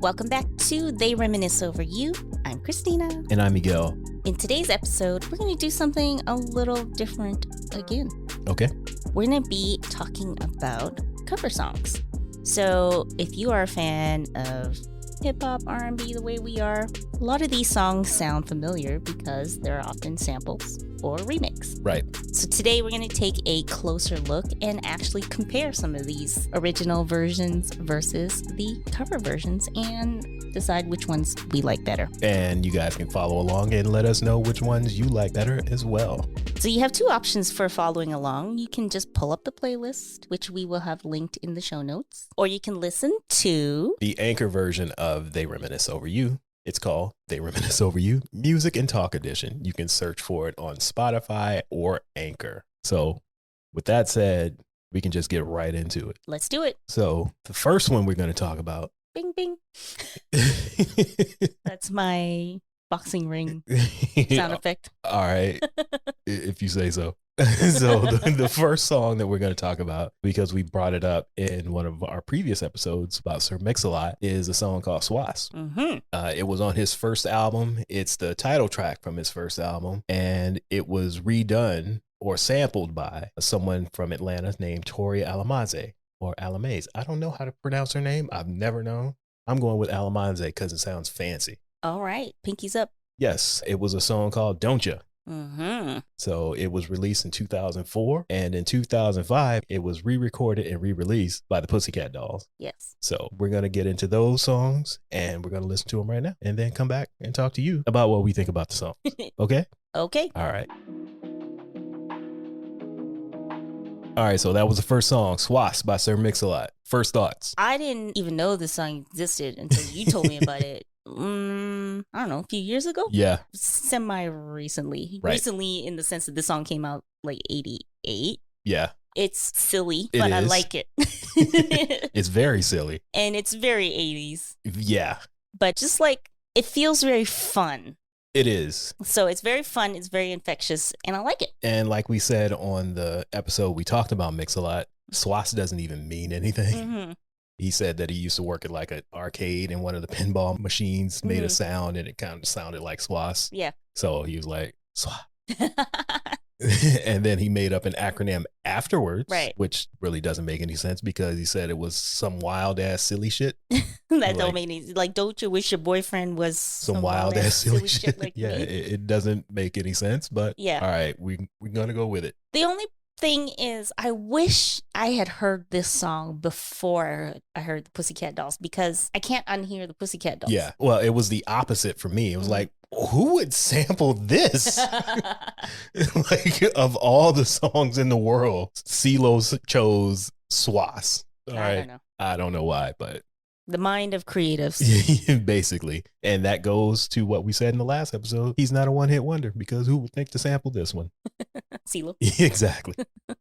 Welcome back to They Reminisce Over You. I'm Christina. And I'm Miguel. In today's episode, we're going to do something a little different again. Okay. We're going to be talking about cover songs. So if you are a fan of hip-hop, R&B the way we are, a lot of these songs sound familiar because they're often samples or remix. Right. So today we're going to take a closer look and actually compare some of these original versions versus the cover versions and decide which ones we like better. And you guys can follow along and let us know which ones you like better as well. So you have two options for following along. You can just pull up the playlist, which we will have linked in the show notes, or you can listen to the Anchor version of They Reminisce Over You. It's called They Reminisce Over You Music and Talk Edition. You can search for it on Spotify or Anchor. So with that said, we can just get right into it. Let's do it. So the first one we're going to talk about. Bing, bing. That's my boxing ring sound effect. All right. If you say so. So the first song that we're going to talk about, because we brought it up in one of our previous episodes about Sir Mix-a-Lot, is a song called Swash. Mm-hmm. It was on his first album. It's the title track from his first album, and it was redone or sampled by someone from Atlanta named Tori Alamaze or Alamaze. I don't know how to pronounce her name. I've never known. I'm going with Alamaze because it sounds fancy. All right. Pinkies up. Yes, it was a song called Don't Ya. Mm-hmm. So it was released in 2004, and in 2005 it was re-recorded and re-released by the Pussycat Dolls. Yes. So we're going to get into those songs and we're going to listen to them right now and then come back and talk to you about what we think about the song. Okay? Okay. All right. All right, so that was the first song, Swash by Sir Mix-a-Lot. First thoughts? I didn't even know this song existed until you told me about it. I don't know, a few years ago? Yeah. Semi-recently. Right. Recently in the sense that this song came out like 88. Yeah. It's silly, It but I is. like it. It's very silly. And it's very 80s. Yeah, But just like, it feels very fun. it is. So it's very fun, it's very infectious, and I like it. And like we said on the episode we talked about Mix-a-Lot, Swash doesn't even mean anything. Mm-hmm. He said that he used to work at like an arcade and one of the pinball machines made a sound and it kind of sounded like Swash. Yeah. So he was like, Swash. And then he made up an acronym afterwards, Right. which really doesn't make any sense because he said it was some wild ass silly shit. That don't make any, like, don't you wish your boyfriend was Some wild ass silly shit. like Yeah, me? it doesn't make any sense, but Yeah. all right, we're going to go with it. The only thing is, I wish I had heard this song before I heard the Pussycat Dolls because I can't unhear the Pussycat Dolls. Yeah. Well, it was the opposite for me. It was like, who would sample this? Like, of all the songs in the world, CeeLo chose Swash. All right. don't know. I don't know why, but The mind of creatives. basically. And that goes to what we said in the last episode. He's not a one-hit wonder because who would think to sample this one? CeeLo. Exactly.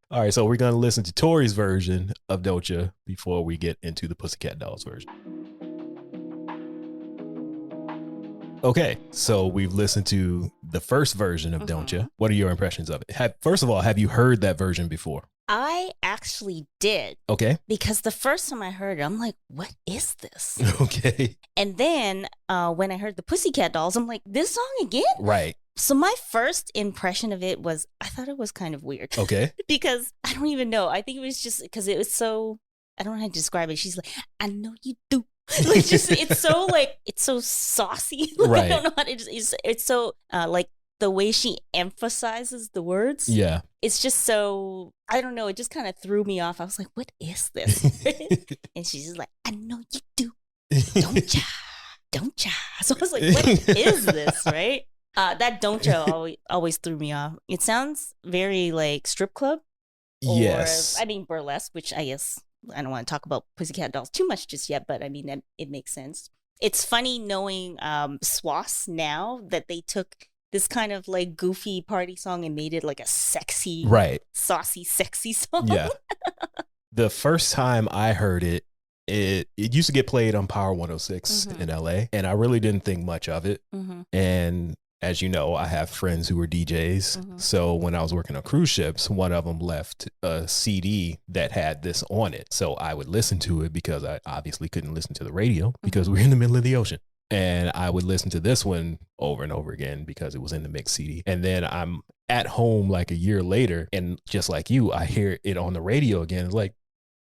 All right. So we're going to listen to Tori's version of Dolce before we get into the Pussycat Dolls version. Okay, so we've listened to the first version of Don't Ya. What are your impressions of it? First of all, have you heard that version before? I actually did Okay. because the first time I heard it, I'm like, what is this? Okay. And then when I heard the Pussycat Dolls, I'm like, this song again? Right. So my first impression of it was, I thought it was kind of weird. Okay. Because I don't even know. I think it was just because it was so, I don't know how to describe it. She's like, I know you do. Like, just, it's so saucy. Like, Right. I don't know how to, it's so, like, the way she emphasizes the words. Yeah. It's just so, I don't know. It just kind of threw me off. I was like, what is this? And she's just like, I know you do. Don't ya? Don't ya? So I was like, what is this? Right? That don't ya always threw me off. It sounds very like strip club. Or, Yes. I mean, burlesque, which I guess I don't want to talk about Pussycat Dolls too much just yet, but I mean, it makes sense. It's funny knowing Swash now that they took this kind of like goofy party song and made it like a sexy, Right. saucy, sexy song. Yeah. The first time I heard it, it used to get played on Power 106 in LA, and I really didn't think much of it. Mm-hmm. And as you know, I have friends who were DJs. Mm-hmm. So when I was working on cruise ships, one of them left a CD that had this on it. So I would listen to it because I obviously couldn't listen to the radio because we're in the middle of the ocean. And I would listen to this one over and over again because it was in the mix CD. And then I'm at home like a year later, and just like you, I hear it on the radio again. It's like,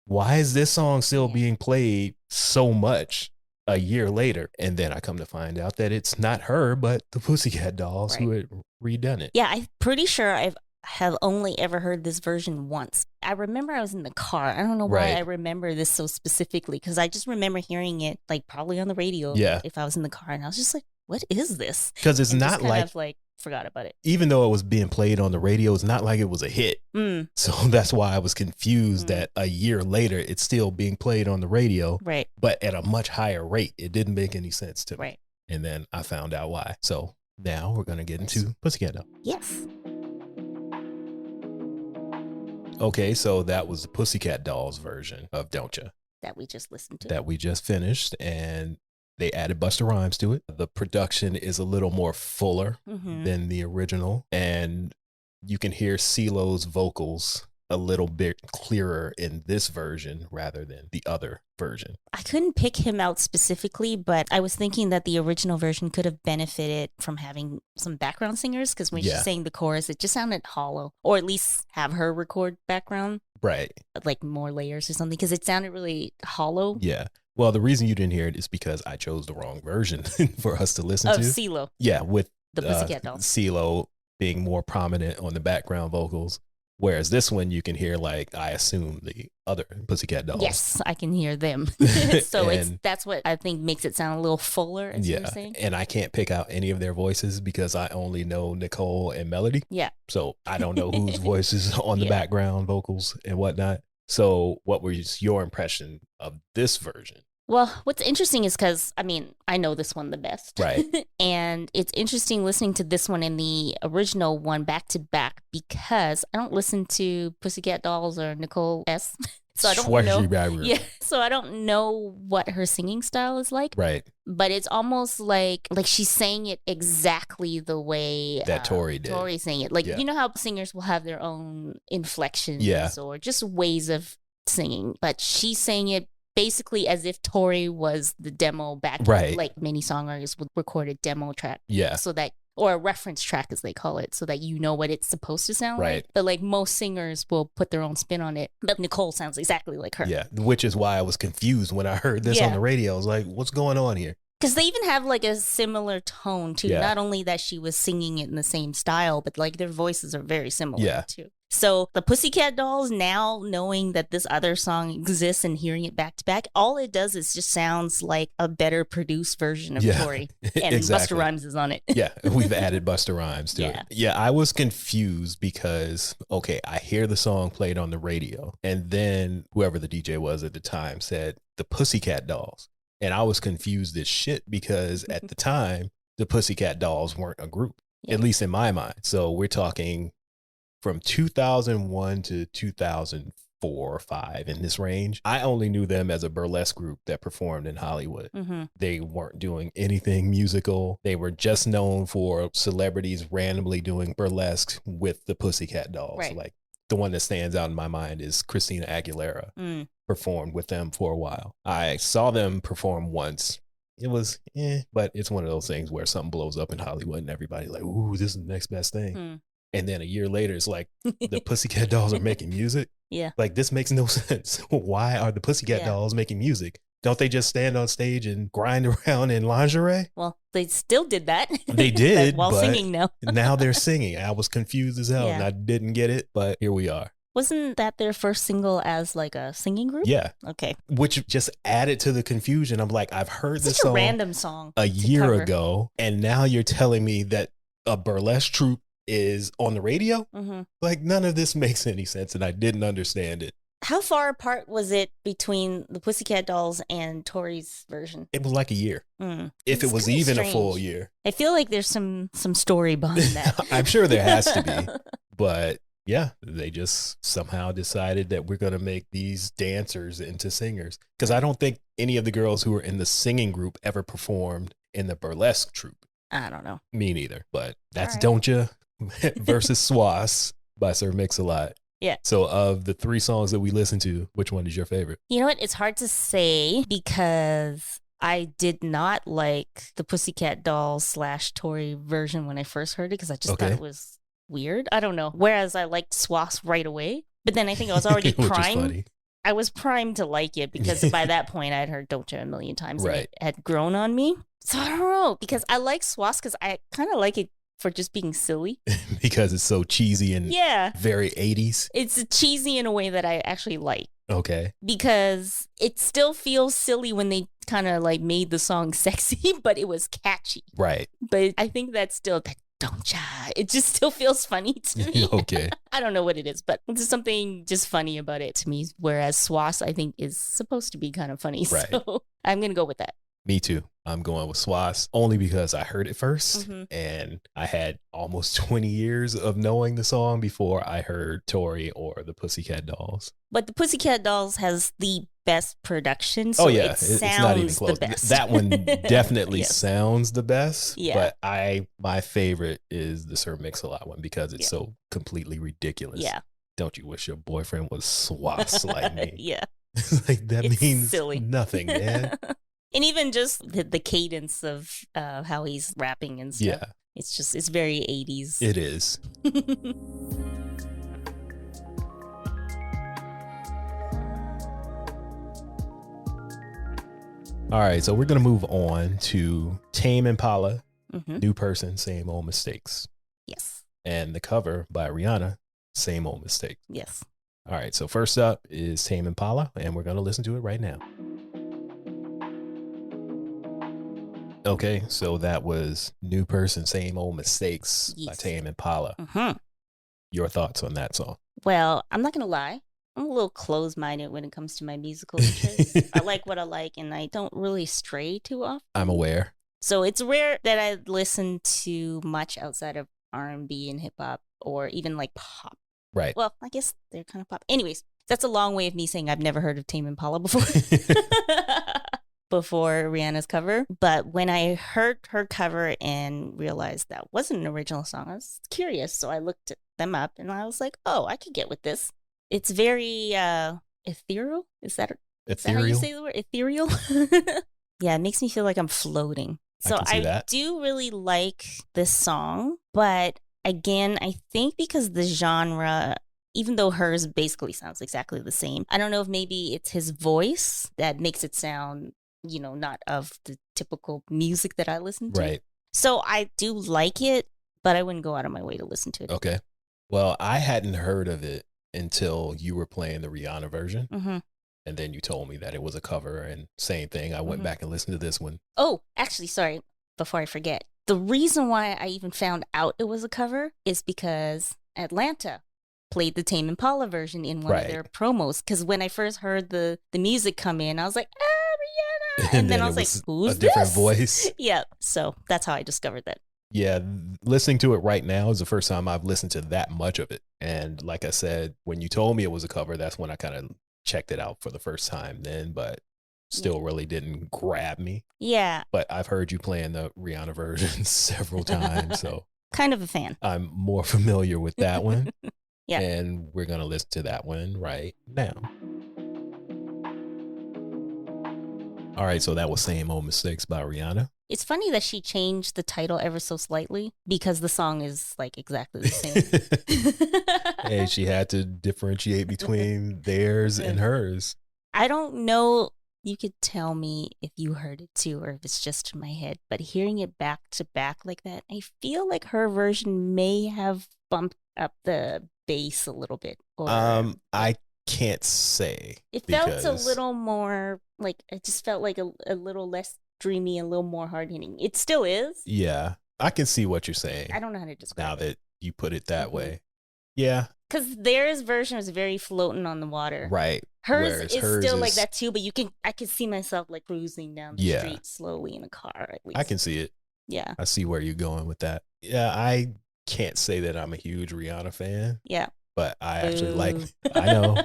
why is this song still being played so much a year later? And then I come to find out that it's not her, but the Pussycat Dolls who had redone it. Yeah, I'm pretty sure I have only ever heard this version once. I remember I was in the car. I don't know why I remember this so specifically, because I just remember hearing it like probably on the radio if I was in the car, and I was just like, what is this? Because it's not like forgot about it. Even though it was being played on the radio, it's not like it was a hit. So that's why I was confused that a year later it's still being played on the radio, but at a much higher rate. It didn't make any sense to me. And then I found out why. So now we're going to get into Pussycat Dolls. Yes. Okay, so that was the Pussycat Dolls version of Don't Ya that we just listened to. That we just finished, and they added Busta Rhymes to it. The production is a little more fuller than the original, and you can hear CeeLo's vocals a little bit clearer in this version rather than the other version. I couldn't pick him out specifically, but I was thinking that the original version could have benefited from having some background singers, because when she sang the chorus, it just sounded hollow, or at least have her record background. Right. Like more layers or something, because it sounded really hollow. Yeah. Well, the reason you didn't hear it is because I chose the wrong version for us to listen to. Of CeeLo. Yeah, with the Pussycat Dolls. CeeLo being more prominent on the background vocals. Whereas this one, you can hear, like, I assume the other Pussycat Dolls. Yes, I can hear them. So that's what I think makes it sound a little fuller, as you were saying. And I can't pick out any of their voices because I only know Nicole and Melody. Yeah. So I don't know whose voice is on the background vocals and whatnot. So what was your impression of this version? Well, what's interesting is because, I mean, I know this one the best. Right. And it's interesting listening to this one and the original one back to back, because I don't listen to Pussycat Dolls or Nicole S. So I don't know. Yeah. So I don't know what her singing style is like. Right. But it's almost like she's saying it exactly the way that Tori did. Tori sang it. Like, you know how singers will have their own inflections or just ways of singing, but she's saying it basically as if Tori was the demo back. Right. Like many songwriters would record a demo track. Yeah. So that, or a reference track as they call it, so that you know what it's supposed to sound like. But like most singers will put their own spin on it. But Nicole sounds exactly like her. Yeah. Which is why I was confused when I heard this on the radio. I was like, what's going on here? Because they even have like a similar tone too. Yeah. Not only that she was singing it in the same style, but like their voices are very similar too. So the Pussycat Dolls, now knowing that this other song exists and hearing it back to back, all it does is just sounds like a better produced version of Tori. And Busta Rhymes is on it. Yeah, we've added Busta Rhymes to it. Yeah, I was confused because, okay, I hear the song played on the radio, and then whoever the DJ was at the time said the Pussycat Dolls. And I was confused as shit because at the time, the Pussycat Dolls weren't a group, at least in my mind. So we're talking from 2001 to 2004 or 5 in this range. I only knew them as a burlesque group that performed in Hollywood. They weren't doing anything musical. They were just known for celebrities randomly doing burlesque with the Pussycat Dolls. Like the one that stands out in my mind is Christina Aguilera. Performed with them for a while. I saw them perform once. It was but it's one of those things where something blows up in Hollywood and everybody's like, ooh, this is the next best thing. And then a year later, it's like the Pussycat Dolls are making music. Yeah. Like, this makes no sense. Why are the Pussycat Dolls making music? Don't they just stand on stage and grind around in lingerie? Well, they still did that. They did. While singing now. Now they're singing. I was confused as hell and I didn't get it, but here we are. Wasn't that their first single as like a singing group? Yeah. Okay. Which just added to the confusion. I'm like, I've heard this song. A random song a year ago, and now you're telling me that a burlesque troupe is on the radio? Like, none of this makes any sense, and I didn't understand it. How far apart was it between the Pussycat Dolls and Tori's version? It was like a year. If it was even a full year. I feel like there's some story behind that. I'm sure there has to be. But yeah, they just somehow decided that we're going to make these dancers into singers. Because I don't think any of the girls who were in the singing group ever performed in the burlesque troupe. I don't know. Me neither. But that's right. Don't Ya versus Swash by Sir Mix-a-Lot. Yeah. So of the 3 songs that we listened to, which one is your favorite? You know what? It's hard to say because I did not like the Pussycat Dolls / Tory version when I first heard it because I just thought it was weird. I don't know. Whereas I liked Swass right away. But then I think I was already primed. I was primed to like it because by that point I had heard Don't Ya a million times and it had grown on me. So I don't know because I like Swass because I kind of like it for just being silly. Because it's so cheesy and very 80s. It's cheesy in a way that I actually like. Okay. Because it still feels silly when they kind of like made the song sexy, but it was catchy. Right. But I think that's still that Don't Ya. It just still feels funny to me. Okay. I don't know what it is, but there's something just funny about it to me. Whereas Swass, I think, is supposed to be kind of funny. Right. So I'm going to go with that. Me too. I'm going with Swass only because I heard it first and I had almost 20 years of knowing the song before I heard Tory or the Pussycat Dolls. But the Pussycat Dolls has the best production. So it sounds it's not even close. The best. That one definitely sounds the best. Yeah. But my favorite is the Sir Mix-a-Lot one because it's so completely ridiculous. Yeah. Don't you wish your boyfriend was Swass like me? Yeah. Like that means silly. Nothing, man. And even just the cadence of how he's rapping and stuff. Yeah. It's very 80s. It is. All right, so we're going to move on to Tame Impala, New Person, Same Old Mistakes. Yes. And the cover by Rihanna, Same Old Mistakes. Yes. All right, so first up is Tame Impala, and we're going to listen to it right now. Okay, so that was New Person, Same Old Mistakes by Tame Impala. Your thoughts on that song? Well, I'm not going to lie. I'm a little closed-minded when it comes to my musical interests. I like what I like, and I don't really stray too often. I'm aware. So it's rare that I listen to much outside of R&B and hip-hop or even like pop. Right. Well, I guess they're kind of pop. Anyways, that's a long way of me saying I've never heard of Tame Impala before. Before Rihanna's cover. But when I heard her cover and realized that wasn't an original song, I was curious. So I looked them up and I was like, oh, I could get with this. It's very ethereal. Is that how you say the word? Ethereal? Yeah, it makes me feel like I'm floating. So I do really like this song. But again, I think because the genre, even though hers basically sounds exactly the same, I don't know if maybe it's his voice that makes it sound, you know, not of the typical music that I listen to. Right. So I do like it, but I wouldn't go out of my way to listen to it. Okay. Well, I hadn't heard of it until you were playing the Rihanna version. And then you told me that it was a cover and same thing. I went back and listened to this one. Oh, actually, sorry, before I forget. The reason why I even found out it was a cover is because Atlanta played the Tame Impala version in one of their promos. Because when I first heard the music come in, I was like, Rihanna. And then I was like, who's a different voice? Yeah. So that's how I discovered that. Yeah. Listening to it right now is the first time I've listened to that much of it. And like I said, when you told me it was a cover, that's when I kind of checked it out for the first time then, but still really didn't grab me. Yeah. But I've heard you playing the Rihanna version several times. So kind of a fan. I'm more familiar with that one. Yeah. And we're going to listen to that one right now. All right, so that was Same Old Mistakes by Rihanna. It's funny that she changed the title ever so slightly because the song is like exactly the same. Hey, she had to differentiate between theirs and hers. I don't know. You could tell me if you heard it too or if it's just in my head, but hearing it back to back like that, I feel like her version may have bumped up the bass a little bit. Or I can't say. It felt a little more like, it just felt like a little less dreamy, a little more hard hitting. It still is. Yeah, I can see what you're saying. I don't know how to describe it. Now that you put it that way. Yeah. Because theirs version is very floating on the water. Right. Hers is still like that too, but I can see myself like cruising down the street slowly in a car at least. I can see it. Yeah. I see where you're going with that. Yeah, I can't say that I'm a huge Rihanna fan. Yeah. But I actually I know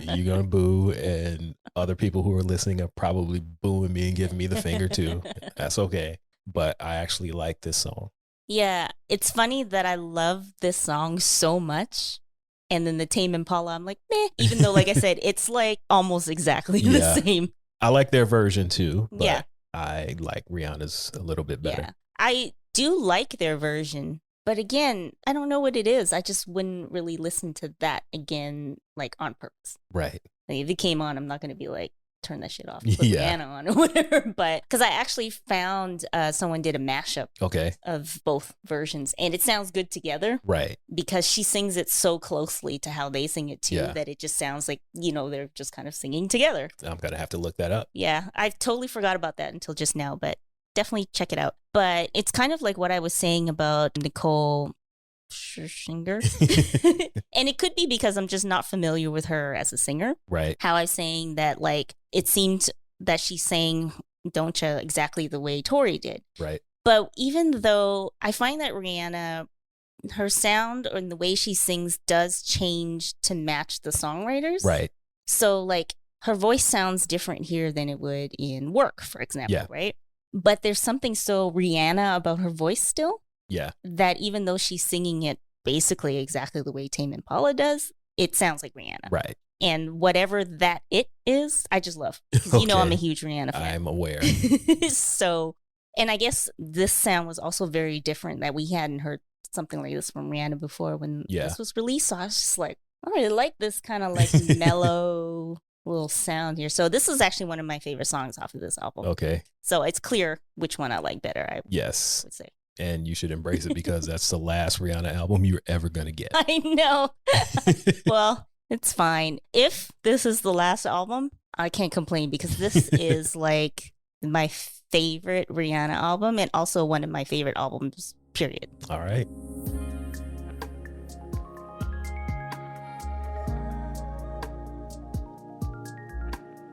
you're going to boo, and other people who are listening are probably booing me and giving me the finger too. That's okay. but I actually like this song. Yeah, it's funny that I love this song so much. And then the Tame Impala, I'm like, meh. Even though, like I said, it's like almost exactly the same. I like their version too, but Yeah. I like Rihanna's a little bit better. Yeah. I do like their version, but again, I don't know what it is. I just wouldn't really listen to that again, like on purpose. Right. Like, if it came on, I'm not going to be like, turn that shit off, put Yeah. Rihanna on or whatever. But because I actually found someone did a mashup of both versions, and it sounds good together. Right. Because she sings it so closely to how they sing it too, Yeah. that it just sounds like, you know, they're just kind of singing together. I'm going to have to look that up. Yeah, I totally forgot about that until just now, but definitely check it out. But it's kind of like what I was saying about Nicole Scherzinger. And it could be because I'm just not familiar with her as a singer. Right. How I was saying that, like, it seemed that she sang Don't Ya exactly the way Tori did. Right. But even though I find that Rihanna, her sound or the way she sings does change to match the songwriters. Right. So, like, her voice sounds different here than it would in Work, for example, right? But there's something so Rihanna about her voice still. Yeah. That even though she's singing it basically exactly the way Tame Impala does, it sounds like Rihanna. Right. And whatever that it is, I just love. 'Cause you know I'm a huge Rihanna fan. I'm aware. So, and I guess this sound was also very different, that we hadn't heard something like this from Rihanna before when this was released. So I was just like, I really like this kind of like mellow little sound here. So this is actually one of my favorite songs off of this album. Okay. So it's clear which one I like better, I would say. And you should embrace it because that's the last Rihanna album you're ever going to get. I know. Well, it's fine. If this is the last album, I can't complain because this is like my favorite Rihanna album and also one of my favorite albums, period. All right.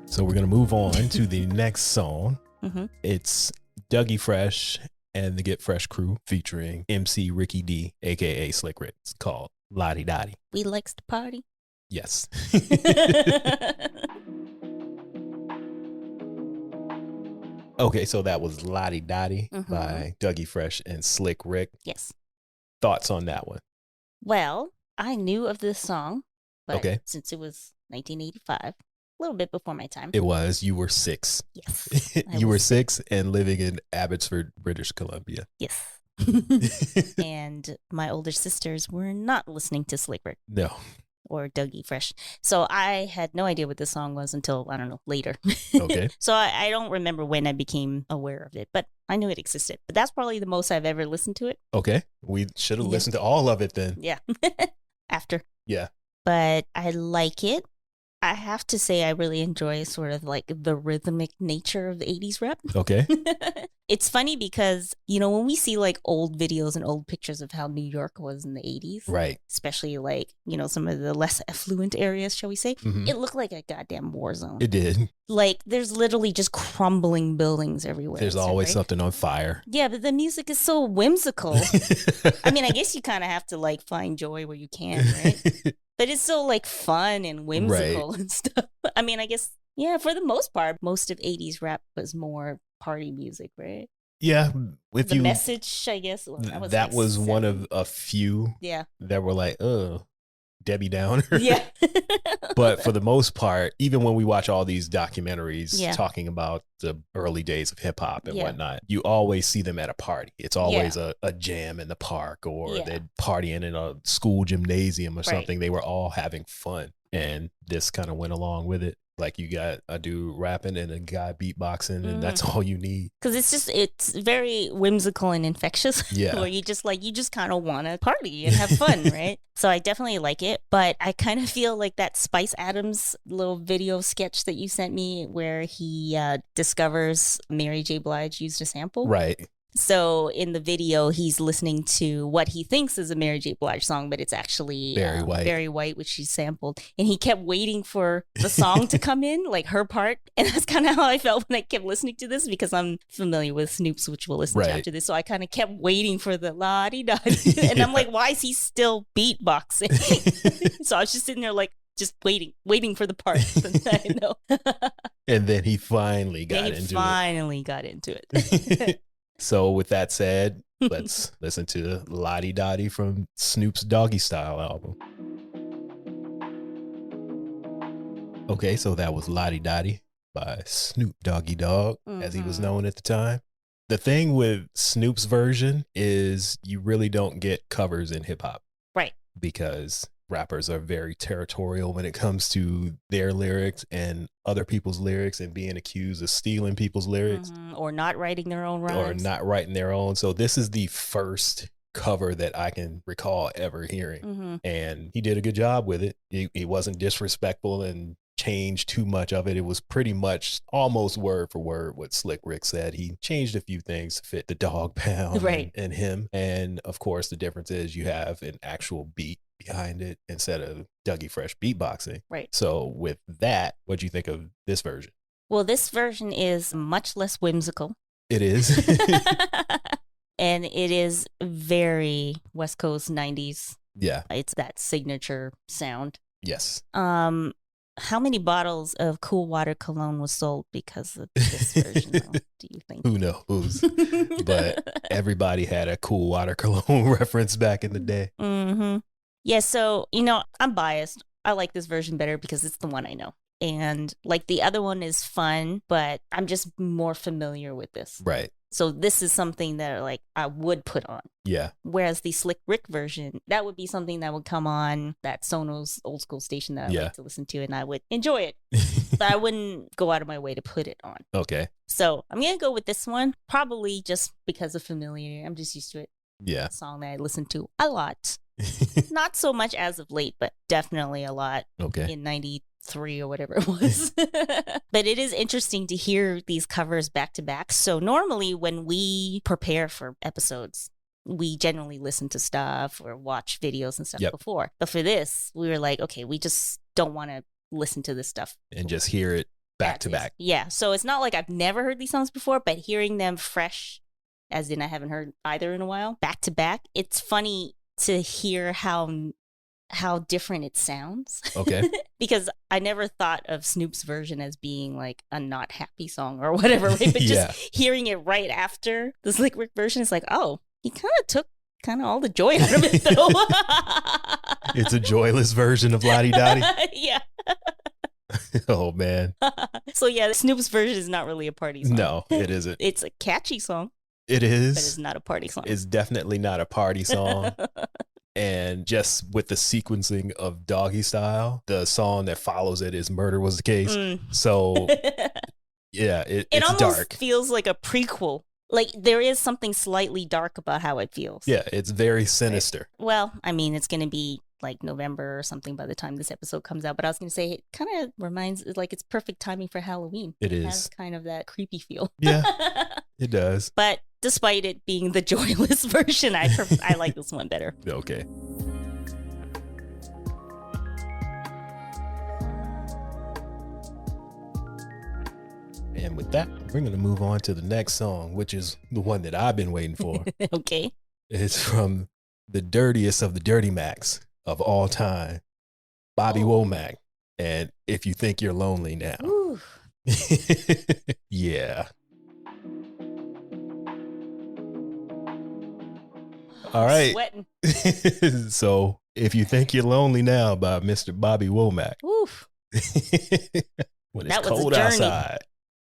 So we're going to move on to the next song. Mm-hmm. It's Dougie Fresh and the Get Fresh crew featuring MC Ricky D, a.k.a. Slick Rick. It's called Lottie Dottie. We likes to party. Yes. Okay, so that was Lottie Dottie by Dougie Fresh and Slick Rick. Yes. Thoughts on that one? Well, I knew of this song, but since it was 1985, a little bit before my time. It was. You were 6. Yes. You were 6 and living in Abbotsford, British Columbia. Yes. And my older sisters were not listening to Slick Rick. No. Or Dougie Fresh. So I had no idea what this song was until, I don't know, later. Okay. So I don't remember when I became aware of it, but I knew it existed. But that's probably the most I've ever listened to it. Okay. We should have listened to all of it then. Yeah. After. Yeah. But I like it. I have to say I really enjoy sort of like the rhythmic nature of the 80s rap. Okay. It's funny because, you know, when we see like old videos and old pictures of how New York was in the 80s, right? Especially like, you know, some of the less affluent areas, shall we say, it looked like a goddamn war zone. It did. Like there's literally just crumbling buildings everywhere. There's always something on fire. Yeah, but the music is so whimsical. I mean, I guess you kind of have to like find joy where you can, right? But it's so like fun and whimsical and stuff. I mean, I guess, yeah, for the most part, most of 80s rap was more party music, right? Yeah. If the message, I guess. Well, that was one of a few that were like, Debbie Downer. Yeah. But for the most part, even when we watch all these documentaries talking about the early days of hip hop and whatnot, you always see them at a party. It's always a jam in the park or they're partying in a school gymnasium or something. They were all having fun. And this kind of went along with it. Like you got a dude rapping and a guy beatboxing and that's all you need. Because it's very whimsical and infectious. Yeah. Where you just kind of want to party and have fun, right? So I definitely like it. But I kind of feel like that Spice Adams little video sketch that you sent me where he discovers Mary J. Blige used a sample. Right. So in the video, he's listening to what he thinks is a Mary J. Blige song, but it's actually Very White, which she sampled. And he kept waiting for the song to come in, like her part. And that's kind of how I felt when I kept listening to this because I'm familiar with Snoop's, which we'll listen to after this. So I kind of kept waiting for the la-di-da-di. And I'm like, why is he still beatboxing? So I was just sitting there like, just waiting for the part that I know. And then he finally got into it. Got into it. So with that said, let's listen to Lottie Dottie from Snoop's Doggy Style album. Okay, so that was Lottie Dottie by Snoop Doggy Dogg, as he was known at the time. The thing with Snoop's version is you really don't get covers in hip hop. Right. Because rappers are very territorial when it comes to their lyrics and other people's lyrics and being accused of stealing people's lyrics. Or not writing their own rhymes. Or not writing their own. So this is the first cover that I can recall ever hearing. And he did a good job with it. He wasn't disrespectful and changed too much of it. It was pretty much almost word for word what Slick Rick said. He changed a few things to fit the dog pound and him. And of course, the difference is you have an actual beat behind it instead of Dougie Fresh beatboxing. Right. So with that, what do you think of this version? Well, this version is much less whimsical. It is. And it is very West Coast 90s. Yeah. It's that signature sound. Yes. How many bottles of Cool Water cologne was sold because of this version, though, do you think? Who knows? But everybody had a Cool Water cologne reference back in the day. Yeah, so, you know, I'm biased. I like this version better because it's the one I know. And like the other one is fun, but I'm just more familiar with this. Right. So this is something that like I would put on. Yeah. Whereas the Slick Rick version, that would be something that would come on that Sonos old school station that I like to listen to, and I would enjoy it. But I wouldn't go out of my way to put it on. Okay. So I'm going to go with this one, probably just because of familiarity. I'm just used to it. Yeah. It's a song that I listen to a lot. Not so much as of late, but definitely a lot. Okay. In 93 or whatever it was. But it is interesting to hear these covers back to back. So normally when we prepare for episodes, we generally listen to stuff or watch videos and stuff before. But for this, we were like, okay, we just don't want to listen to this stuff. And just hear it back to back. Yeah. So it's not like I've never heard these songs before, but hearing them fresh, as in I haven't heard either in a while, back to back, it's funny to hear how different it sounds. Okay. Because I never thought of Snoop's version as being like a not happy song or whatever, right? But just hearing it right after the Slick Rick version is like, oh, he kind of took all the joy out of it though. It's a joyless version of Lottie Dottie. Yeah. Oh man. So yeah, Snoop's version is not really a party song. No, it isn't. It's a catchy song. It is. But it's not a party song. It's definitely not a party song. And just with the sequencing of Doggy Style, the song that follows it is Murder Was the Case. So, yeah, it's almost dark. Feels like a prequel. Like, there is something slightly dark about how it feels. Yeah, it's very sinister. Well, I mean, it's going to be like November or something by the time this episode comes out. But I was going to say, it kind of reminds, like, it's perfect timing for Halloween. It is. It has kind of that creepy feel. Yeah, it does. But despite it being the joyless version, I like this one better. Okay. And with that, we're going to move on to the next song, which is the one that I've been waiting for. Okay. It's from the dirtiest of the Dirty Macs of all time, Bobby Womack. And If You Think You're Lonely Now. Yeah. All right. Sweating. So, If You Think You're Lonely Now by Mr. Bobby Womack. Oof. When it's cold outside,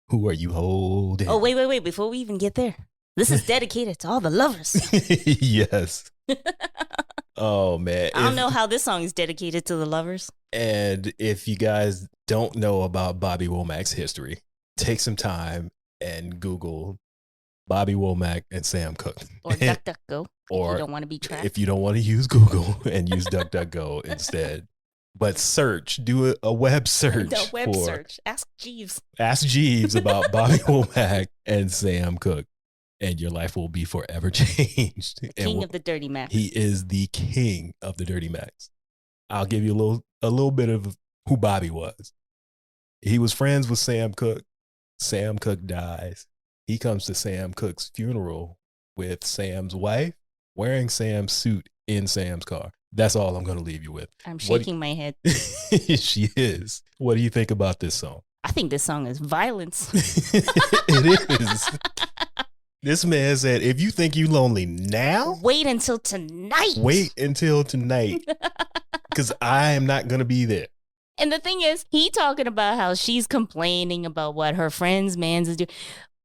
who are you holding? Oh, wait. Before we even get there, this is dedicated to all the lovers. Yes. Oh, man. I don't know how this song is dedicated to the lovers. And if you guys don't know about Bobby Womack's history, take some time and Google Bobby Womack and Sam Cooke. Or DuckDuckGo. Or if you don't want to be tracked. If you don't want to use Google and use DuckDuckGo instead. But do a web search. A web search. Ask Jeeves. Ask Jeeves about Bobby Womack and Sam Cooke. And your life will be forever changed. King of the Dirty Macs. He is the king of the Dirty Macs. I'll give you a little bit of who Bobby was. He was friends with Sam Cooke. Sam Cooke dies. He comes to Sam Cooke's funeral with Sam's wife, wearing Sam's suit in Sam's car. That's all I'm going to leave you with. I'm shaking my head. She is. What do you think about this song? I think this song is violence. It is. This man said, if you think you lonely now, wait until tonight. Wait until tonight. Because I am not going to be there. And the thing is, he talking about how she's complaining about what her friend's man's is doing.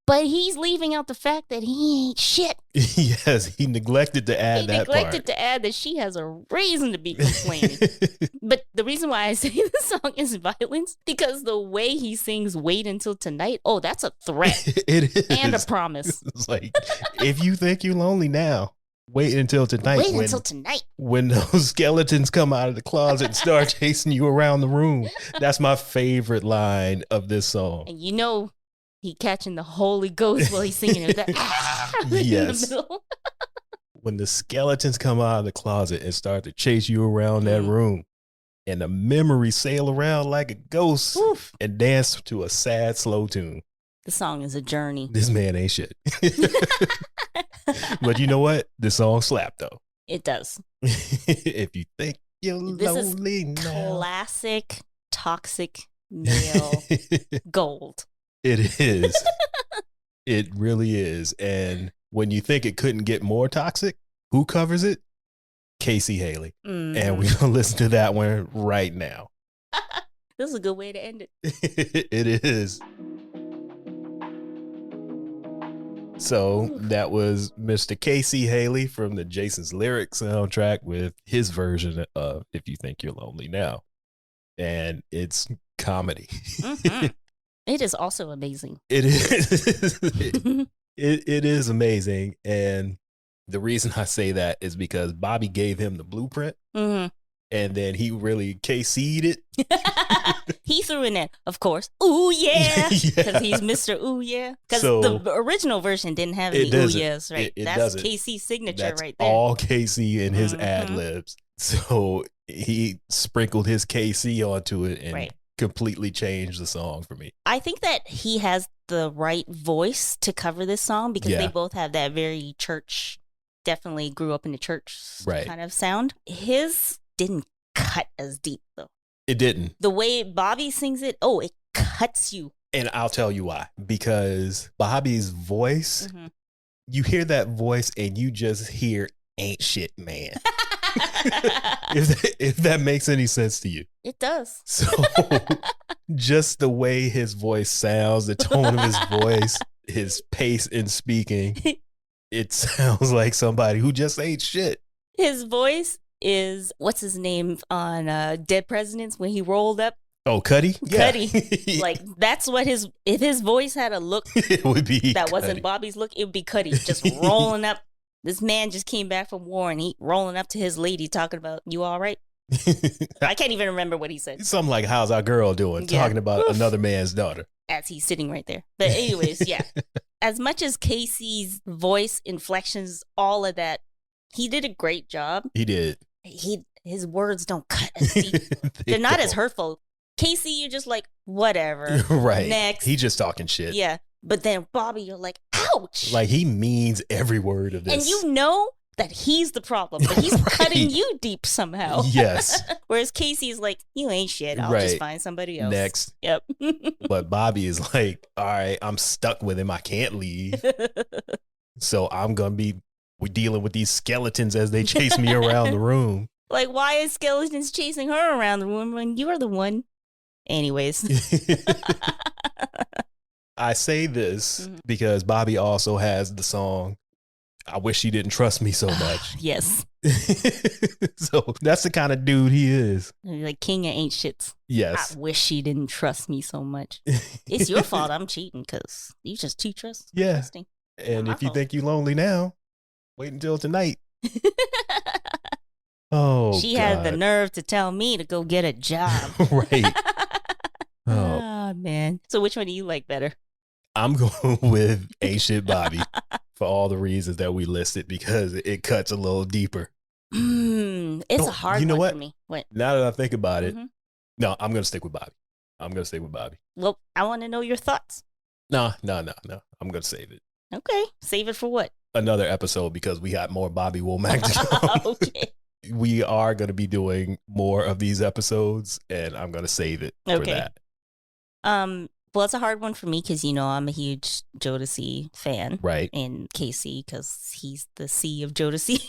But he's leaving out the fact that he ain't shit. Yes, he neglected to add that part. He neglected to add that she has a reason to be complaining. But the reason why I say the song is violence, because the way he sings wait until tonight, oh, that's a threat. It is. And a promise. It's like, if you think you're lonely now, wait until tonight. Wait until tonight. When those skeletons come out of the closet and start chasing you around the room. That's my favorite line of this song. And you know, he catching the Holy Ghost while he's singing it. Yes. In the middle. When the skeletons come out of the closet and start to chase you around that room, and the memories sail around like a ghost and dance to a sad, slow tune. The song is a journey. This man ain't shit. But you know what? The song slapped though. It does. If you think you're lonely now. Classic toxic male gold. It is. It really is. And when you think it couldn't get more toxic, who covers it? Casey Haley. And we're going to listen to that one right now. This is a good way to end it. It is. So that was Mr. Casey Haley from the Jason's Lyrics soundtrack with his version of If You Think You're Lonely Now. And it's comedy. Mm-hmm. It is also amazing. It is. It is amazing. And the reason I say that is because Bobby gave him the blueprint. Mm-hmm. And then he really KC'd it. He threw in that, of course, ooh, yeah. Because he's Mr. Ooh, yeah. Because the original version didn't have any ooh, yeahs, right? That's KC's signature right there. All KC in his ad-libs. So he sprinkled his KC onto it and completely changed the song for me. I think that he has the right voice to cover this song because they both have that very church, definitely grew up in the church kind of sound. His didn't cut as deep though. It didn't. The way Bobby sings it, it cuts you. And I'll tell you why. Because Bobby's voice, you hear that voice and you just hear ain't shit, man. if that makes any sense to you. It does. So just the way his voice sounds, the tone of his voice, his pace in speaking, it sounds like somebody who just ain't shit. His voice is, what's his name on Dead Presidents when he rolled up? Oh, Cuddy? Yeah. Cuddy. Like, that's what if his voice had a look it would be that Cuddy. Wasn't Bobby's look, it would be Cuddy just rolling up. This man just came back from war and he rolling up to his lady talking about, you all right? I can't even remember what he said. Something like, how's our girl doing? Yeah. Talking about another man's daughter. As he's sitting right there. But anyways, yeah. As much as Casey's voice, inflections, all of that, he did a great job. He did. His words don't cut as deep. They're not as hurtful. Casey, you're just like, whatever. Right. Next. He just talking shit. Yeah. But then Bobby, you're like, ouch. Like, he means every word of this. And you know that he's the problem, but he's cutting you deep somehow. Yes. Whereas Casey's like, you ain't shit. I'll just find somebody else. Next. Yep. But Bobby is like, all right, I'm stuck with him. I can't leave. So I'm going to be dealing with these skeletons as they chase me around the room. Like, why is skeletons chasing her around the room when you're the one? Anyways. I say this because Bobby also has the song, I Wish She Didn't Trust Me So Much. Yes. So that's the kind of dude he is. Like king of ain't shits. Yes. I wish she didn't trust me so much. It's your fault I'm cheating because you just too trusting. Yeah. And if you think you're lonely now, wait until tonight. Oh, she had the nerve to tell me to go get a job. Right. Oh, man. So which one do you like better? I'm going with Ain't Shit Bobby for all the reasons that we listed because it cuts a little deeper. It's a hard one for me. What? Now that I think about it, no, I'm going to stick with Bobby. Well, I want to know your thoughts. No. I'm going to save it. Okay. Save it for what? Another episode because we got more Bobby Womack to go. Okay. We are going to be doing more of these episodes and I'm going to save it for that. Well, it's a hard one for me because, I'm a huge Jodeci fan. Right. And Casey, because he's the C of Jodeci.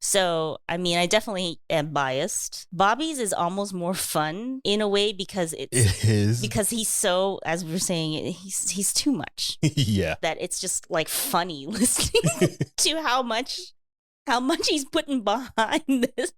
So, I definitely am biased. Bobby's is almost more fun in a way because it is. Because he's so, as we were saying, he's too much. Yeah. That it's just like funny listening to how much he's putting behind this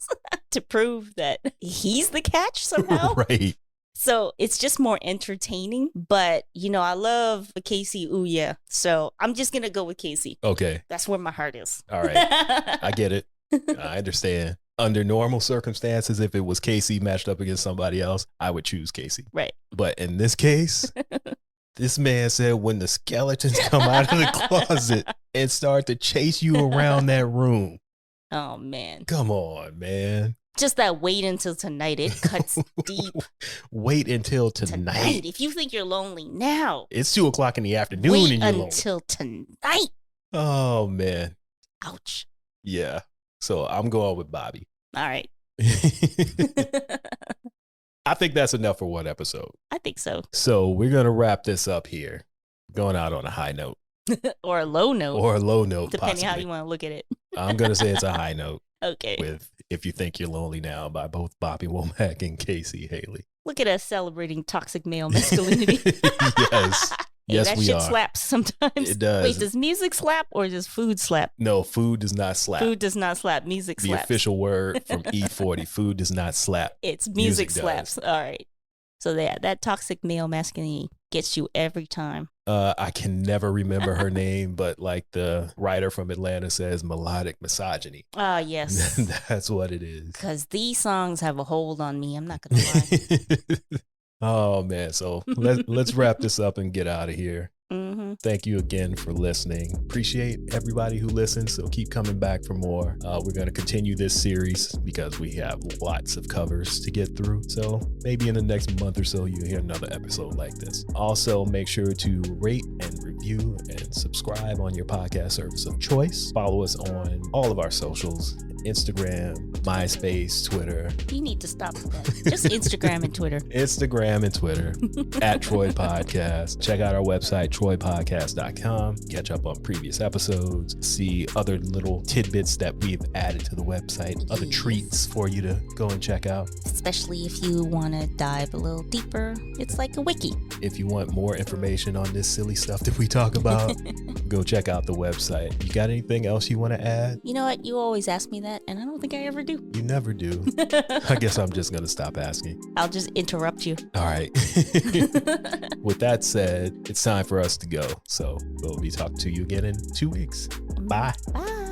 to prove that he's the catch somehow. Right. So it's just more entertaining. But, I love Casey. Ooh, yeah. So I'm just going to go with Casey. Okay. That's where my heart is. All right. I get it. I understand. Under normal circumstances, if it was Casey matched up against somebody else, I would choose Casey. Right. But in this case, this man said when the skeletons come out of the closet and start to chase you around that room. Oh, man. Come on, man. Just that wait until tonight. It cuts deep. Wait until tonight. If you think you're lonely now. It's 2:00 in the afternoon wait and you're lonely. until tonight. Oh, man. Ouch. Yeah. So I'm going with Bobby. All right. I think that's enough for one episode. I think so. So we're going to wrap this up here. Going out on a high note. Or a low note. Or a low note, depending how you want to look at it. I'm going to say it's a high note. Okay. With If You Think You're Lonely Now by both Bobby Womack and Casey Haley. Look at us celebrating toxic male masculinity. Yes. Hey, yes, that we shit are. slaps sometimes. It does. Wait, does music slap or does food slap? No, food does not slap. Food does not slap. Music slaps. The official word from E40, food does not slap. It's music slaps. All right. So that toxic male masculinity gets you every time. I can never remember her name, but like the writer from Atlanta says, melodic misogyny. Ah, yes. That's what it is. Because these songs have a hold on me. I'm not going to lie. Oh, man. So let's wrap this up and get out of here. Mm-hmm. Thank you again for listening. Appreciate everybody who listens. So keep coming back for more. We're going to continue this series because we have lots of covers to get through. So maybe in the next month or so, you'll hear another episode like this. Also, make sure to rate and review and subscribe on your podcast service of choice. Follow us on all of our socials. Instagram, MySpace, Twitter. You need to stop with that. Just Instagram and Twitter. Instagram and Twitter at Troy Podcast. Check out our website, troypodcast.com. Catch up on previous episodes. See other little tidbits that we've added to the website. Other treats for you to go and check out. Especially if you want to dive a little deeper. It's like a wiki. If you want more information on this silly stuff that we talk about, go check out the website. You got anything else you want to add? You know what? You always ask me that, and I don't think I ever do. You never do. I guess I'm just going to stop asking. I'll just interrupt you. All right. With that said, it's time for us to go. So we'll be talking to you again in 2 weeks. Bye. Bye.